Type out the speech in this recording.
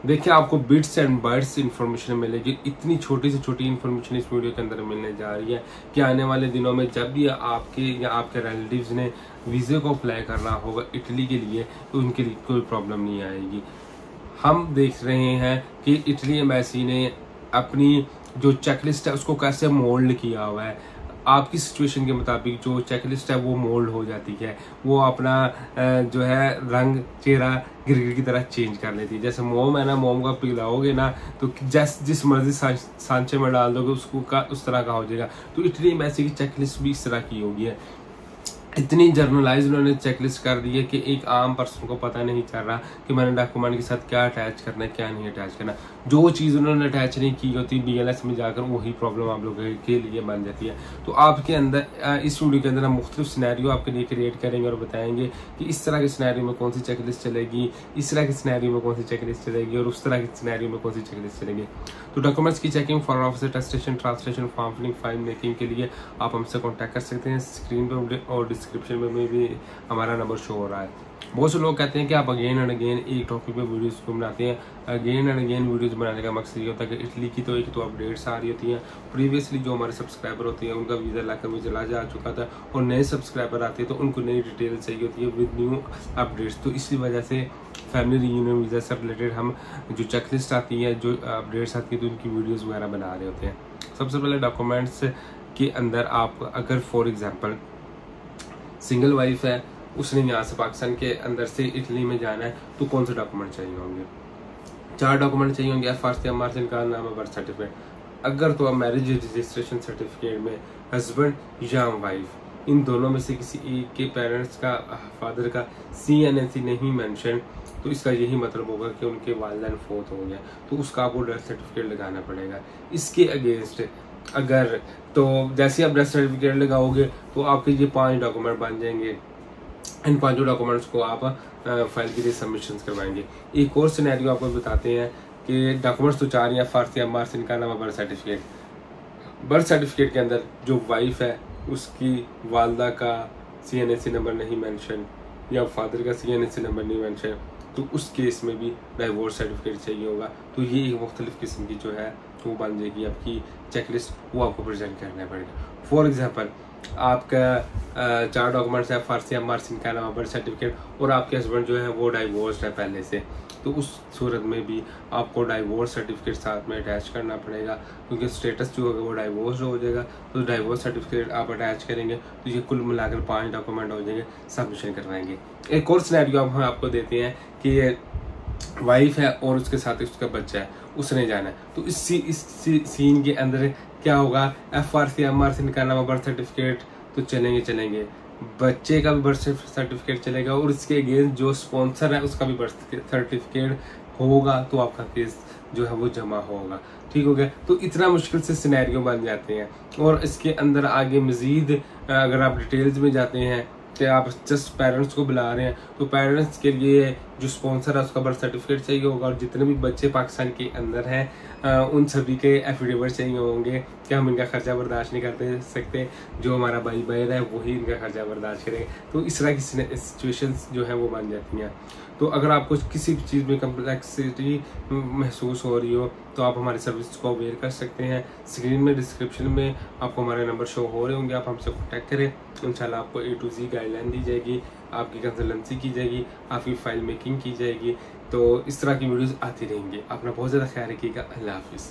देखिए आपको bits and bytes information मिलेगी, इतनी छोटी से छोटी इन्फॉर्मेशन इस वीडियो के अंदर मिलने जा रही है कि आने वाले दिनों में जब भी आपके या आपके रिलेटिव्स ने वीज़े को अप्लाई करना होगा इटली के लिए तो उनके लिए कोई प्रॉब्लम नहीं आएगी। हम देख रहे हैं कि इटली एम्बेसी ने अपनी जो चेकलिस्ट है उसको कैसे मोल्ड किया हुआ है। आपकी सिचुएशन के मुताबिक जो चेकलिस्ट है वो मोल्ड हो जाती है, वो अपना जो है रंग चेहरा गिरगिट की तरह चेंज कर लेती है। जैसे मोम है ना, मोम को पिघलाओगे ना तो जिस मर्जी सांचे में डाल दोगे उसको उस तरह का हो जाएगा। तो इटली एम्बेसी की चेकलिस्ट भी इस तरह की होगी है। इतनी जर्नलाइज उन्होंने चेकलिस्ट कर दी है कि एक आम पर्सन को पता नहीं चल रहा कि मैंने डॉक्यूमेंट के साथ क्या अटैच करना है क्या नहीं अटैच करना। जो चीज़ उन्होंने अटैच नहीं की होती BLS में जाकर वही प्रॉब्लम आप लोगों के लिए बन जाती है। तो आपके अंदर इस वीडियो के अंदर हम मुख्तलिफ सिनेरियो आपके लिए क्रिएट करेंगे और बताएंगे कि इस तरह के सिनेरियो में कौन सी चेकलिस्ट चलेगी, इस तरह के सिनेरियो में कौन सी चेकलिस्ट चलेगी और उस तरह के सिनेरियो में कौन सी चेकलिस्ट चलेगी। तो डॉक्यूमेंट्स की checking, for officer attestation, translation, form filling, file making के लिए आप हमसे कॉन्टैक्ट कर सकते हैं। स्क्रीन पे और डिस्क्रिप्शन में भी हमारा नंबर शो हो रहा है। बहुत से लोग कहते हैं कि आप अगेन एंड अगेन एक टॉपिक पे वीडियोस को बनाते हैं। अगेन एंड अगेन वीडियोस बनाने का मकसद ये होता है कि इटली की तो एक तो अपडेट्स आ रही होती हैं, प्रीवियसली जो हमारे सब्सक्राइबर होते हैं उनका वीज़ा लाकर में चला जा चुका था और नए सब्सक्राइबर आते हैं तो उनको नई डिटेल चाहिए होती है विद न्यू अपडेट्स। तो इसी वजह से फैमिली रीयूनियन वीज़ा से रिलेटेड हम जो चेकलिस्ट आती है, जो अपडेट्स आती है, तो उनकी वीडियोज़ वगैरह बना रहे होते हैं। सबसे पहले डॉक्यूमेंट्स के अंदर आप अगर फॉर एग्जाम्पल सिंगल वाइफ है, उसने यहाँ से पाकिस्तान के अंदर से इटली में जाना है तो कौन से डॉक्यूमेंट चाहिए होंगे? 4 डॉक्यूमेंट चाहिए होंगे। FRC MRC का नाम है, बर्थ सर्टिफिकेट। अगर तो आप मैरिज रजिस्ट्रेशन सर्टिफिकेट में हस्बैंड या वाइफ इन दोनों में से किसी एक के पेरेंट्स का, फादर का CNNC नहीं मेंशन तो इसका यही मतलब होगा कि उनके वालिदैन फोत हो गया, तो उसका आपको डेथ सर्टिफिकेट लगाना पड़ेगा। इसके अगेंस्ट अगर तो जैसे आप डेथ सर्टिफिकेट लगाओगे तो आपके ये 5 डॉक्यूमेंट बन जाएंगे। इन 5 डॉक्यूमेंट्स को आप फाइल के लिए सबमिशन करवाएंगे। एक और सिनेरियो आपको बताते हैं कि डॉक्यूमेंट्स तो 4 हैं, FRC MRC का नाम है, बर्थ सर्टिफिकेट। बर्थ सर्टिफिकेट के अंदर जो वाइफ है उसकी वालदा का CNNC नंबर नहीं मेंशन या फादर का CNNC नंबर नहीं मेंशन, तो उस केस में भी डाइवोर्स सर्टिफिकेट चाहिए होगा। तो ये एक मुख्तलिफ किस्म की जो है वो बन जाएगी आपकी चेकलिस्ट, वो आपको प्रेजेंट करना पड़ेगा। फॉर एग्जांपल आपका 4 डॉक्यूमेंट्स है, FRC MRC का नाम, बर्थ सर्टिफिकेट, और आपके हस्बैंड जो है वो डाइवोर्स है पहले से, तो उस सूरत में भी आपको डाइवोर्स सर्टिफिकेट साथ में अटैच करना पड़ेगा क्योंकि स्टेटस जो होगा वो डाइवोर्स हो जाएगा। तो डाइवोर्स सर्टिफिकेट आप अटैच करेंगे तो ये कुल मिलाकर 5 डॉक्यूमेंट हो जाएंगे, सबमिशन करवाएंगे। एक और सिनेरियो हम आपको देते हैं कि वाइफ है और उसके साथ उसका बच्चा है, उसने जाना है, तो इस सीन के अंदर क्या होगा? FRC MRC का नाम, बर्थ सर्टिफिकेट तो चलेंगे, बच्चे का भी बर्थ सर्टिफिकेट चलेगा और इसके अगेंस्ट जो स्पॉन्सर है उसका भी बर्थ सर्टिफिकेट होगा, तो आपका केस जो है वो जमा होगा। ठीक हो गया? तो इतना मुश्किल से सिनेरियो बन जाते हैं। और इसके अंदर आगे मजीद अगर आप डिटेल्स में जाते हैं कि आप जस्ट पेरेंट्स को बुला रहे हैं तो पेरेंट्स के लिए जो स्पॉन्सर है उसका बर्थ सर्टिफिकेट चाहिए होगा और जितने भी बच्चे पाकिस्तान के अंदर हैं उन सभी के एफिडेविट चाहिए होंगे कि हम इनका खर्चा बर्दाश्त नहीं करते सकते, जो हमारा भाई बहन है वही इनका खर्चा बर्दाश्त करेंगे। तो इस तरह की सिचुएशंस जो है वो बन जाती हैं। तो अगर आपको किसी भी चीज़ में कम्प्लेक्सिटी महसूस हो रही हो तो आप हमारी सर्विस को अवेयर कर सकते हैं। स्क्रीन में डिस्क्रिप्शन में आपको हमारे नंबर शो हो रहे होंगे, आप हमसे कॉन्टैक्ट करें। इंशाल्लाह आपको A to Z गाइडलाइन दी जाएगी, आपकी कंसल्टेंसी की जाएगी, आपकी फाइल मेकिंग की जाएगी। तो इस तरह की वीडियोस आती रहेंगी। अपना बहुत ज़्यादा ख्याल रखिएगा। अल्लाह हाफिज़।